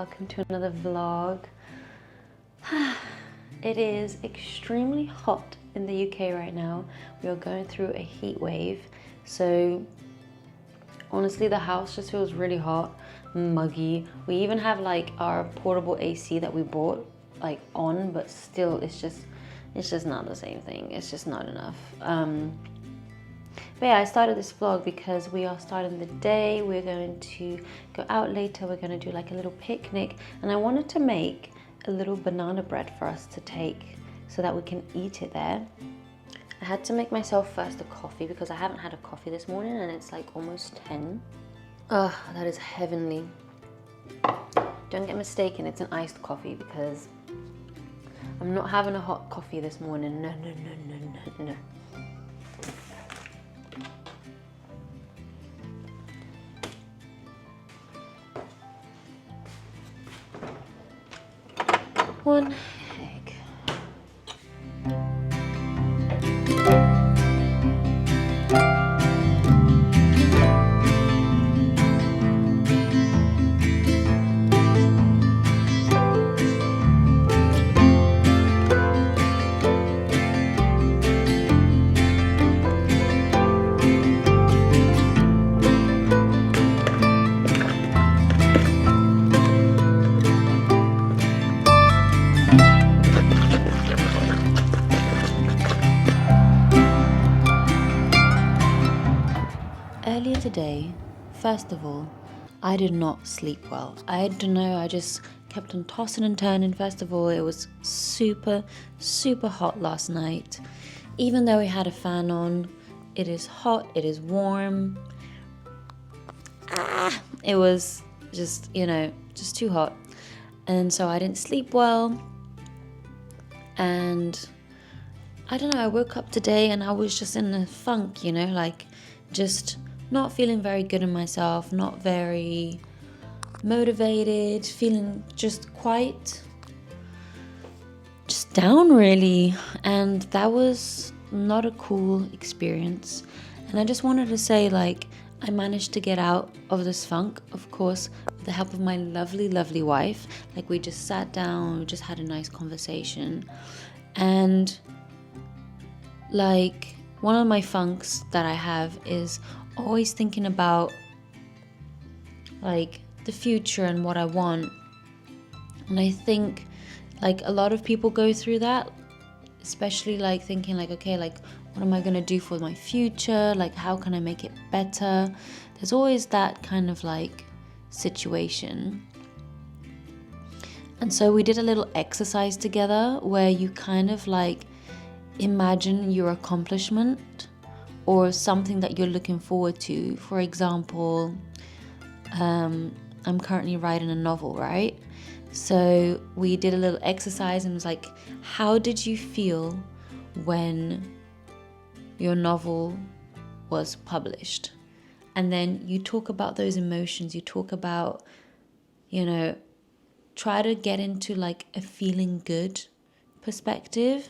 welcome to another vlog. It is extremely hot in the UK right now. We are going through a heat wave, so honestly the house just feels really hot, muggy. We even have like our portable AC that we bought like on, but still it's just not the same thing. It's just not enough. But yeah, I started this vlog because we are starting the day. We're going to go out later. We're going to do like a little picnic, and I wanted to make a little banana bread for us to take so that we can eat it there. I had to make myself first a coffee because I haven't had a coffee this morning and it's like almost 10. Oh, that is heavenly. Don't get mistaken, it's an iced coffee because I'm not having a hot coffee this morning. No, no, no, no, no, no. One egg. Earlier today, first of all, I did not sleep well. I don't know, I just kept on tossing and turning. First of all, it was super, super hot last night. Even though we had a fan on, it is hot, it is warm. It was just, just too hot. And so I didn't sleep well. And I don't know, I woke up today and I was just in a funk, like just not feeling very good in myself, not very motivated, feeling just quite just down really. And that was not a cool experience. And I just wanted to say, like, I managed to get out of this funk, of course, with the help of my lovely, lovely wife. Like, we just sat down, we just had a nice conversation. And like, one of my funks that I have is always thinking about like the future and what I want. And I think like a lot of people go through that, especially like thinking like, okay, like what am I going to do for my future? Like, how can I make it better? There's always that kind of like situation. And so we did a little exercise together where you kind of like imagine your accomplishment or something that you're looking forward to. For example, I'm currently writing a novel, right? So we did a little exercise and it was like, how did you feel when your novel was published? And then you talk about those emotions, you talk about, try to get into like a feeling good perspective.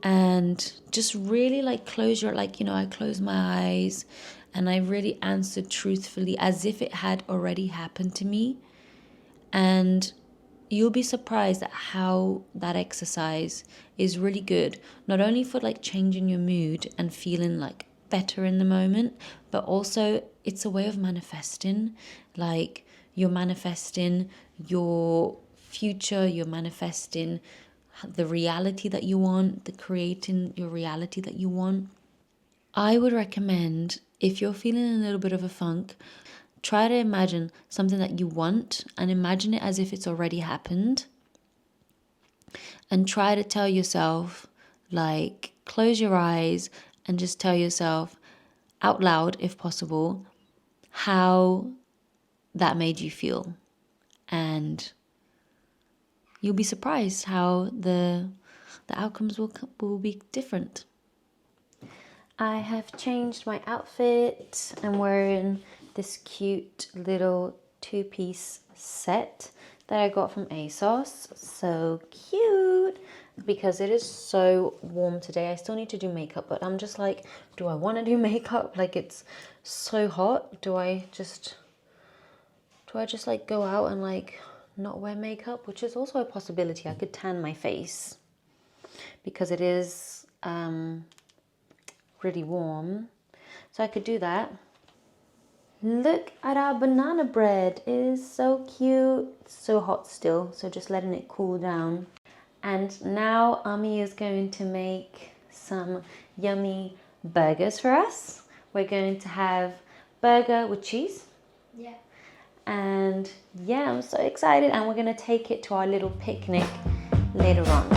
And just really like close your, I closed my eyes and I really answered truthfully as if it had already happened to me. And you'll be surprised at how that exercise is really good, not only for like changing your mood and feeling like better in the moment, but also it's a way of manifesting. Like, you're manifesting your future, you're manifesting the reality that you want, creating your reality that you want. I would recommend, if you're feeling a little bit of a funk, try to imagine something that you want and imagine it as if it's already happened. And try to tell yourself, like, close your eyes and just tell yourself out loud, if possible, how that made you feel. And you'll be surprised how the outcomes will be different. I have changed my outfit. I'm wearing this cute little two-piece set that I got from ASOS. So cute, because it is so warm today. I still need to do makeup, but I'm just like, do I want to do makeup? Like, it's so hot. Do I just do I just like go out and like not wear makeup, which is also a possibility. I could tan my face because it is really warm, so I could do that. Look at our banana bread. It is so cute. It's so hot still, so just letting it cool down. And now Ami is going to make some yummy burgers for us. We're going to have burger with cheese. Yeah. And yeah, I'm so excited, and we're going to take it to our little picnic later on.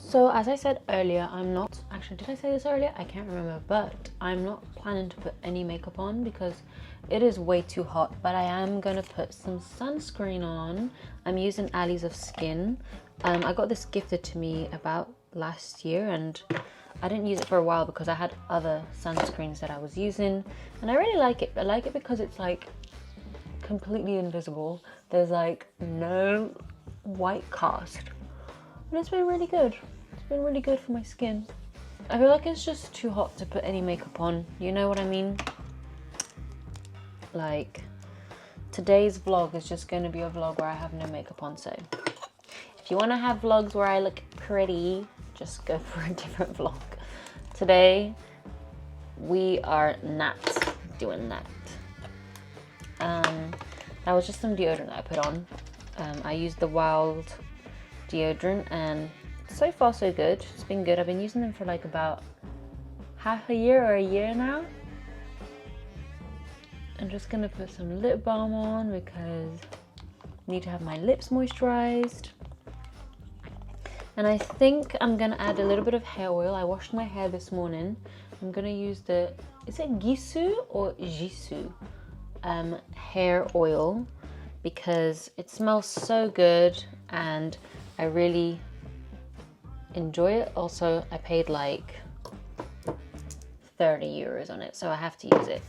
So as I said earlier, I'm not, actually did I say this earlier? I can't remember, but I'm not planning to put any makeup on because it is way too hot, but I am gonna put some sunscreen on. I'm using Alleys of Skin. I got this gifted to me about last year, and I didn't use it for a while because I had other sunscreens that I was using, and I really like it. I like it because it's like completely invisible. There's like no white cast, and it's been really good. It's been really good for my skin. I feel like it's just too hot to put any makeup on, you know what I mean? Like, today's vlog is just going to be a vlog where I have no makeup on, so if you want to have vlogs where I look pretty, just go for a different vlog. Today, we are not doing that. That was just some deodorant that I put on. I used the Wild deodorant, and so far so good. It's been good. I've been using them for like about half a year or a year now. I'm just gonna put some lip balm on because I need to have my lips moisturized. And I think I'm gonna add a little bit of hair oil. I washed my hair this morning. I'm gonna use the, is it Gisou or Jisoo hair oil, because it smells so good and I really enjoy it. Also, I paid like 30 euros on it, so I have to use it.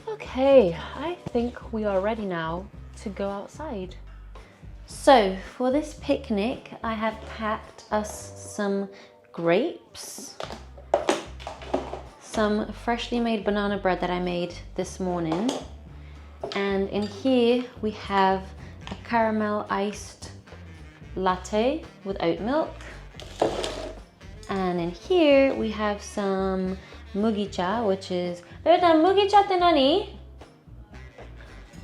Okay, I think we are ready now to go outside. So for this picnic, I have packed us some grapes, some freshly made banana bread that I made this morning, and in here we have a caramel iced latte with oat milk, and in here we have some mugicha, which is mugicha te nani?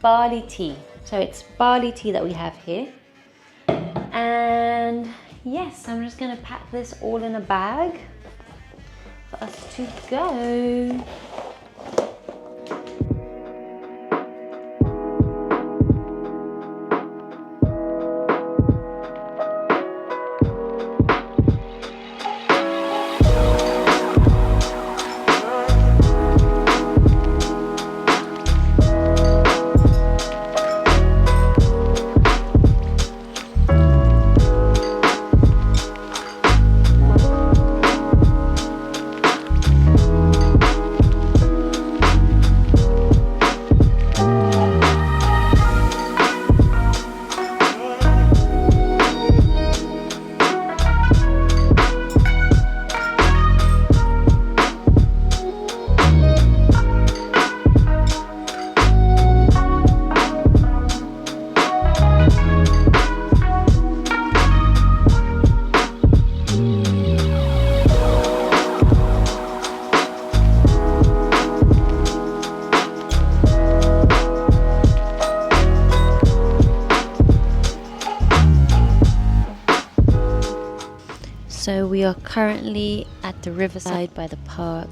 Barley tea. So it's barley tea that we have here. And yes, I'm just gonna pack this all in a bag for us to go. So we are currently at the riverside by the park,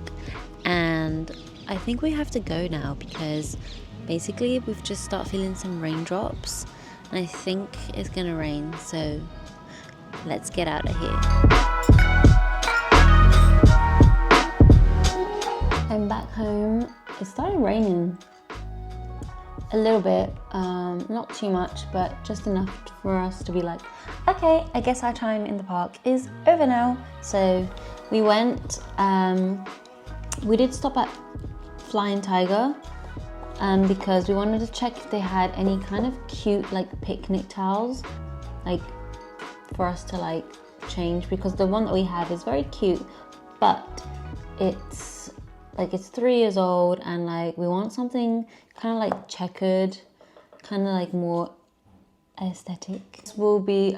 and I think we have to go now because basically we've just started feeling some raindrops and I think it's gonna rain, so let's get out of here. I'm back home. It started raining a little bit, not too much, but just enough for us to be like, okay, I guess our time in the park is over now. So we went We did stop at Flying Tiger because we wanted to check if they had any kind of cute like picnic towels, like for us to like change, because the one that we have is very cute, but it's 3 years old, and like we want something kind of like checkered, kind of like more aesthetic. We'll be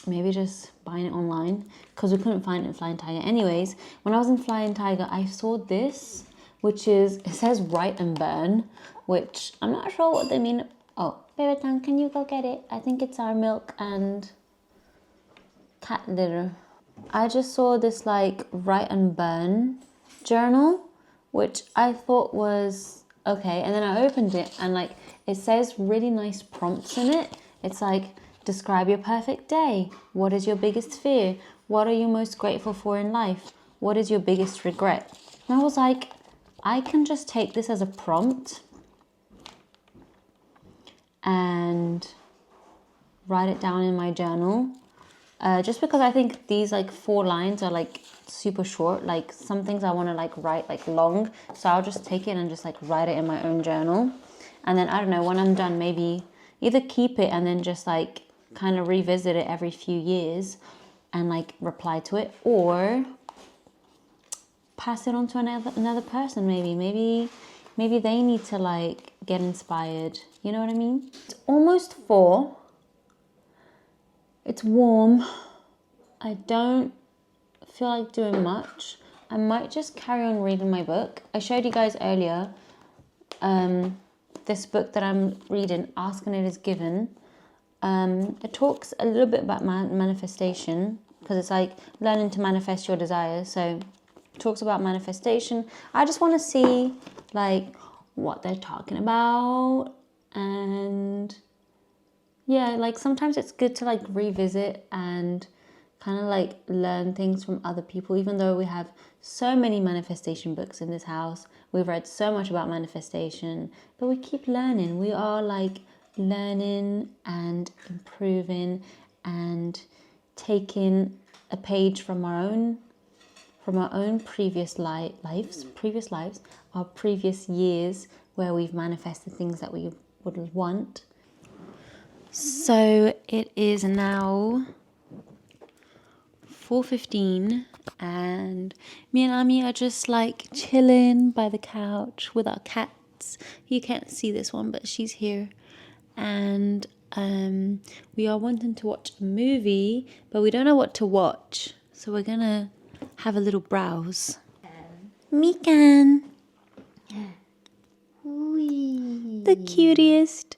maybe just buying it online because we couldn't find it in Flying Tiger. Anyways, when I was in Flying Tiger, I saw this, which is, it says write and burn, which I'm not sure what they mean. Oh, baby tongue, can you go get it? I think it's our milk and cat litter. I just saw this like write and burn journal, which I thought was okay, and then I opened it and like it says really nice prompts in it. It's like, describe your perfect day. What is your biggest fear? What are you most grateful for in life? What is your biggest regret? And I was like, I can just take this as a prompt and write it down in my journal. Just because I think these like 4 lines are like super short. Like some things I want to like write like long. So I'll just take it and just like write it in my own journal. And then I don't know, when I'm done, maybe either keep it and then just like kind of revisit it every few years and like reply to it, or pass it on to another person. Maybe they need to like get inspired. You know what I mean? It's almost 4. It's warm. I don't feel like doing much. I might just carry on reading my book. I showed you guys earlier this book that I'm reading, Ask and It Is Given. It talks a little bit about manifestation, because it's like learning to manifest your desires. So it talks about manifestation. I just want to see like what they're talking about, and yeah, like sometimes it's good to like revisit and kind of like learn things from other people. Even though we have so many manifestation books in this house, we've read so much about manifestation, but we keep learning. We are like learning and improving and taking a page from our own previous lives, our previous years where we've manifested things that we would want. So it is now 4:15 and me and Ami are just like chilling by the couch with our cats. You can't see this one, but she's here. And we are wanting to watch a movie, but we don't know what to watch. So we're gonna have a little browse. Mikan. The cutest.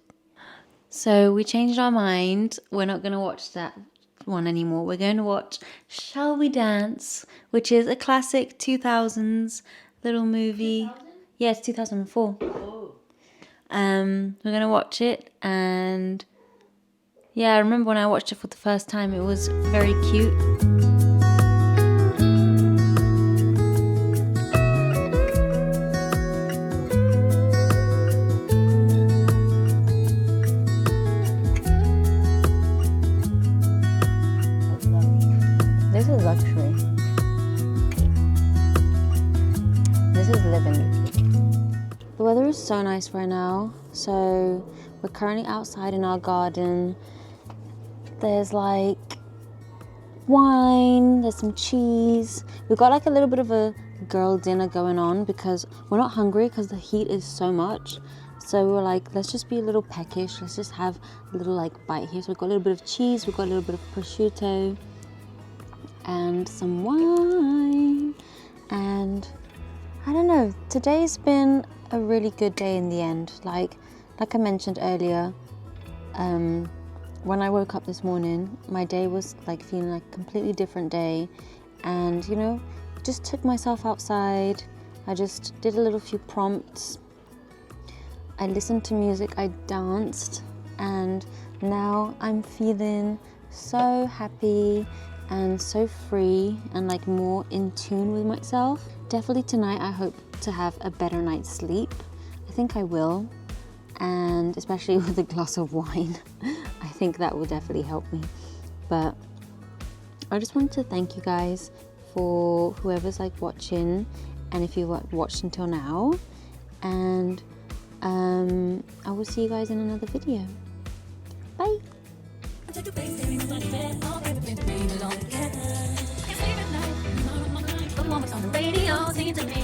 So we changed our mind. We're not going to watch that one anymore. We're going to watch Shall We Dance, which is a classic 2000s little movie. 2000? Yeah, it's 2004. Oh. We're going to watch it, and yeah, I remember when I watched it for the first time, it was very cute. This is luxury. This is living. The weather is so nice right now. So we're currently outside in our garden. There's like wine, there's some cheese. We've got like a little bit of a girl dinner going on because we're not hungry because the heat is so much. So we were like, let's just be a little peckish. Let's just have a little like bite here. So we've got a little bit of cheese, we've got a little bit of prosciutto and some wine. And I don't know, today's been a really good day in the end. Like I mentioned earlier, when I woke up this morning, my day was like feeling like a completely different day. And you know, just took myself outside. I just did a little few prompts. I listened to music, I danced, and now I'm feeling so happy and so free and like more in tune with myself. Definitely tonight I hope to have a better night's sleep. I think I will, and especially with a glass of wine. I think that will definitely help me. But I just wanted to thank you guys for whoever's like watching and if you watched until now. And I will see you guys in another video. Bye. The one that's on the radio, singing to me.